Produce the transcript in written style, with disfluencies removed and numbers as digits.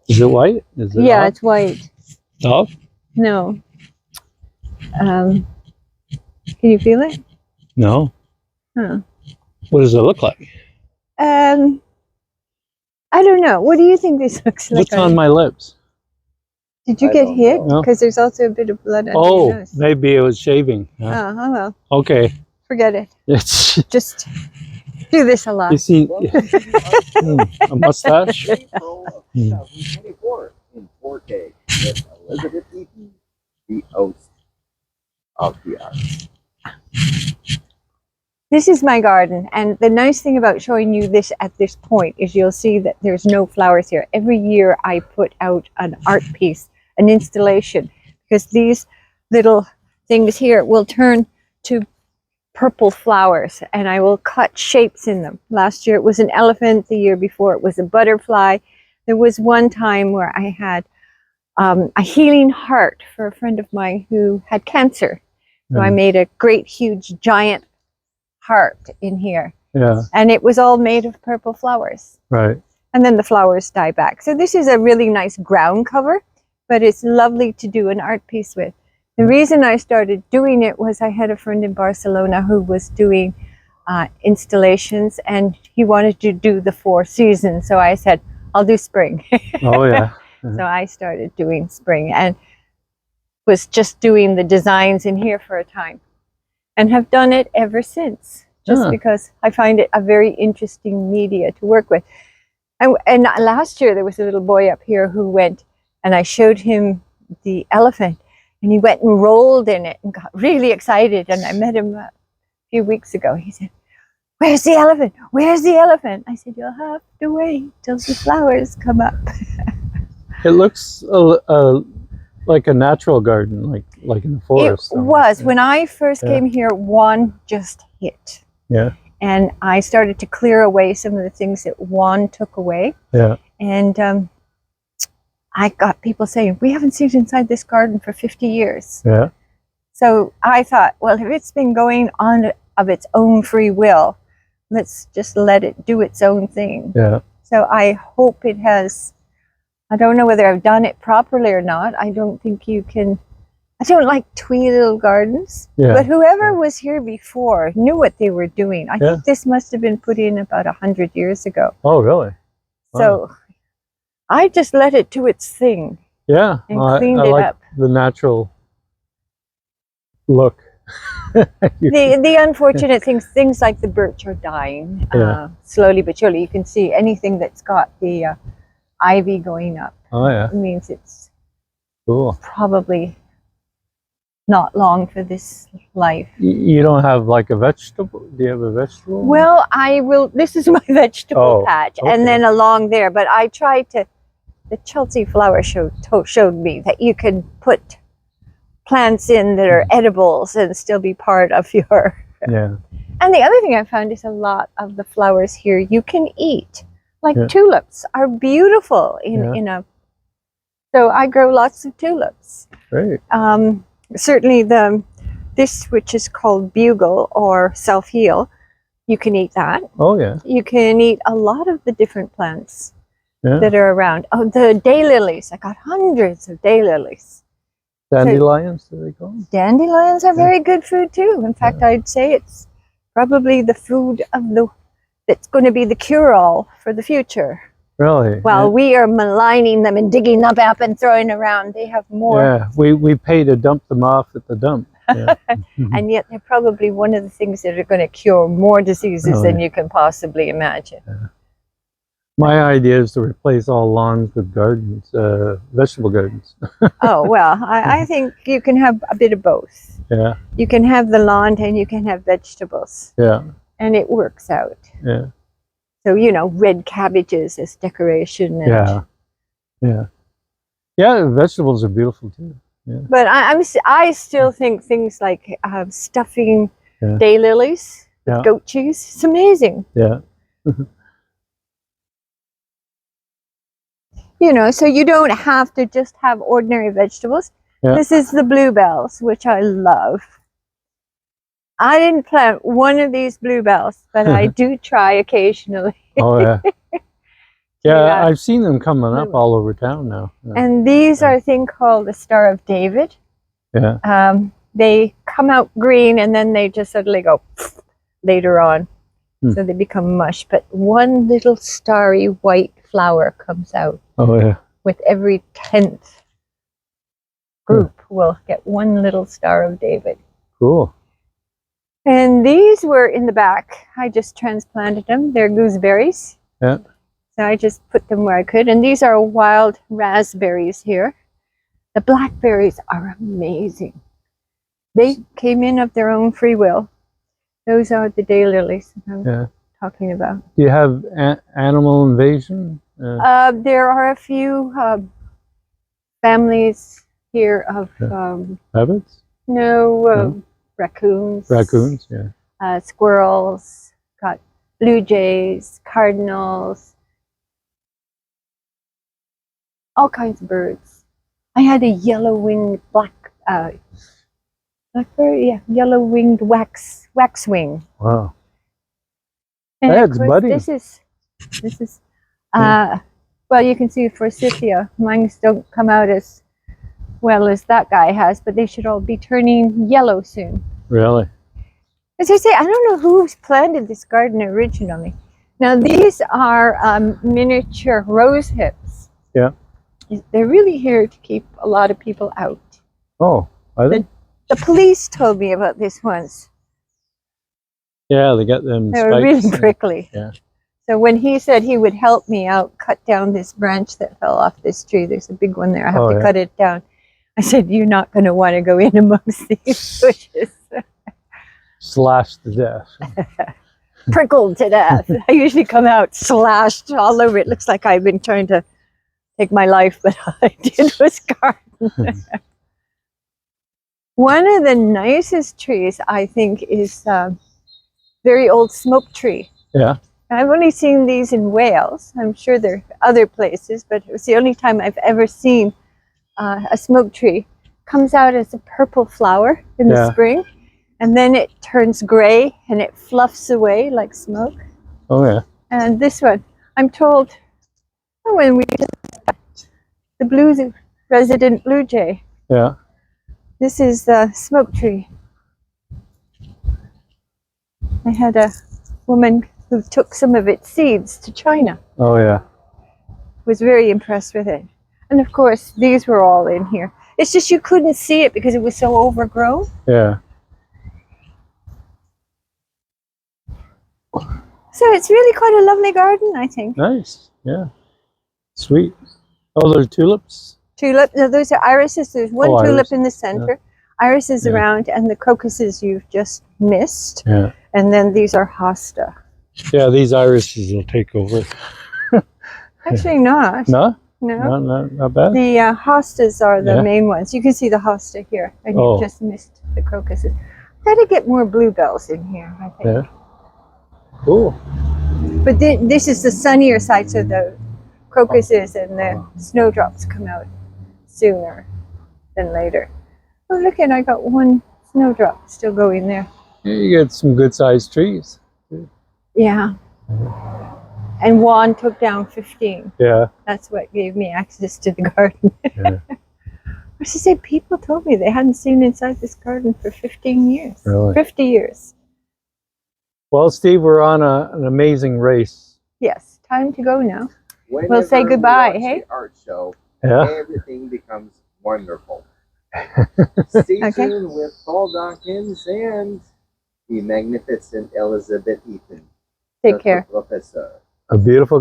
Is it white? Is it Yeah, off? it's white. Off? No. Can you feel it? No. Huh. What does it look like? I don't know. What do you think this looks like? What's on my lips? Did you get hit? No. Because there's also a bit of blood under your nose. Maybe it was shaving. Oh, well. Okay. Forget it. It's Just do this a lot. you see a mustache. April of 2024 in 4K with Élisabeth Eaton, the host of the arts. This is my garden, and the nice thing about showing you this at this point is you'll see that there's no flowers here. Every year I put out an art piece, an installation, because these little things here will turn to purple flowers, and I will cut shapes in them. Last year it was an elephant, the year before it was a butterfly. There was one time where I had a healing heart for a friend of mine who had cancer. So I made a great, huge, giant heart in here. Yeah. And it was all made of purple flowers. Right. And then the flowers die back. So this is a really nice ground cover, but it's lovely to do an art piece with. The reason I started doing it was I had a friend in Barcelona who was doing installations, and he wanted to do the 4 seasons. So I said, I'll do spring. Oh yeah. So I started doing spring and was just doing the designs in here for a time, and have done it ever since, just because I find it a very interesting media to work with. And last year there was a little boy up here who went, and I showed him the elephant, and he went and rolled in it and got really excited. And I met him a few weeks ago. He said, "Where's the elephant? Where's the elephant?" I said, "You'll have to wait till the flowers come up." It looks like a natural garden, like in the forest. It was. When I first came here, one just hit. Yeah. And I started to clear away some of the things that one took away. Yeah. And I got people saying, "We haven't seen inside this garden for 50 years. Yeah. So I thought, well, if it's been going on of its own free will, let's just let it do its own thing. Yeah. So I hope it has. I don't know whether I've done it properly or not. I don't think you can. I don't like twee little gardens. Yeah. But whoever was here before knew what they were doing. I think this must have been put in about 100 years ago. Oh, really? Wow. So I just let it do its thing. Yeah. And cleaned I it like up. the natural look. The unfortunate things like the birch are dying slowly but surely. You can see anything that's got the ivy going up. Oh yeah. It means it's Cool. probably not long for this life. You don't have like a vegetable? Do you have a vegetable? Well, I will. This is my vegetable patch, okay. and then along there. But I tried to. The Chelsea flower show showed me that you can put plants in that are edibles and still be part of your. Yeah. And the other thing I found is a lot of the flowers here you can eat. Like tulips are beautiful in a. So I grow lots of tulips. Great. Certainly this which is called bugle or self-heal, you can eat that. Oh yeah. You can eat a lot of the different plants that are around. Oh, the daylilies. I got hundreds of daylilies. Dandelions, do they call them? Dandelions are very good food too. In fact, I'd say it's probably the food of that's going to be the cure-all for the future. Really? Well, we are maligning them and digging them up and throwing around. They have more. Yeah, we pay to dump them off at the dump. Yeah. And yet they're probably one of the things that are going to cure more diseases than you can possibly imagine. Yeah. My idea is to replace all lawns with gardens, vegetable gardens. Oh, well, I think you can have a bit of both. Yeah. You can have the lawn and you can have vegetables. Yeah. And it works out. Yeah. So, you know, red cabbages as decoration. And Yeah, vegetables are beautiful too. Yeah. But I still think things like stuffing daylilies with goat cheese, it's amazing. Yeah. You know, so you don't have to just have ordinary vegetables. Yeah. This is the bluebells, which I love. I didn't plant one of these bluebells, but I do try occasionally Oh yeah. Yeah, I've seen them coming up all over town now. Yeah. And these are a thing called the Star of David. Yeah. They come out green and then they just suddenly go later on. So they become mush. But one little starry white flower comes out. Oh, yeah. With every 10th group will get one little Star of David. Cool. And these were in the back. I just transplanted them. They're gooseberries. Yeah. So I just put them where I could. And these are wild raspberries here. The blackberries are amazing. They came in of their own free will. Those are the daylilies that I'm talking about. Do you have animal invasion? There are a few families here of rabbits? No, raccoons. Raccoons, yeah. Squirrels, got blue jays, cardinals, all kinds of birds. I had a yellow-winged blackbird, yellow-winged waxwing. Wow. And That's buddies. This is well, you can see forsythia. Mine don't come out as well as that guy has, but they should all be turning yellow soon. Really? As I say, I don't know who's planted this garden originally. Now these are miniature rose hips. Yeah. They're really here to keep a lot of people out. Oh, are they? The police told me about this once. Yeah, they got them. They were really prickly. Yeah. So when he said he would help me out, cut down this branch that fell off this tree, there's a big one there, I have to cut it down. I said, you're not going to want to go in amongst these bushes. Slashed to death. Prickled to death. I usually come out slashed all over. It looks like I've been trying to take my life, but all I did was garden. One of the nicest trees, I think, is very old smoke tree. Yeah. I've only seen these in Wales. I'm sure there are other places, but it was the only time I've ever seen a smoke tree. Comes out as a purple flower in the spring, and then it turns gray and it fluffs away like smoke. Oh, yeah. And this one, I'm told, when we the resident blue jay. Yeah. This is the smoke tree. I had a woman who took some of its seeds to China. Oh, yeah. Was very impressed with it. And of course, these were all in here. It's just you couldn't see it because it was so overgrown. Yeah. So it's really quite a lovely garden, I think. Nice. Yeah. Sweet. Oh, they're tulips? Tulip. No, those are irises. There's one tulip iris. in the center. Yeah. Irises around, and the crocuses you've just missed. Yeah. And then these are hosta. Yeah, these irises will take over. Actually not. No? No. Not bad? The hostas are the main ones. You can see the hosta here, and you just missed the crocuses. Gotta get more bluebells in here, I think. Yeah. Cool. But this is the sunnier side, so the crocuses and the snowdrops come out sooner than later. Oh, look, and I got one snowdrop still going there. Yeah, you get some good-sized trees. Yeah. And Juan took down 15. Yeah. That's what gave me access to the garden. Yeah. I should say, people told me they hadn't seen inside this garden for 15 years. Really? 50 years. Well, Steve, we're on an amazing race. Yes, time to go now. Whenever we'll say goodbye, we watch hey? the art show, Yeah. everything becomes wonderful. Stay tuned with Paul Dawkins and the magnificent Élisabeth Eaton. Take care. Professor. A beautiful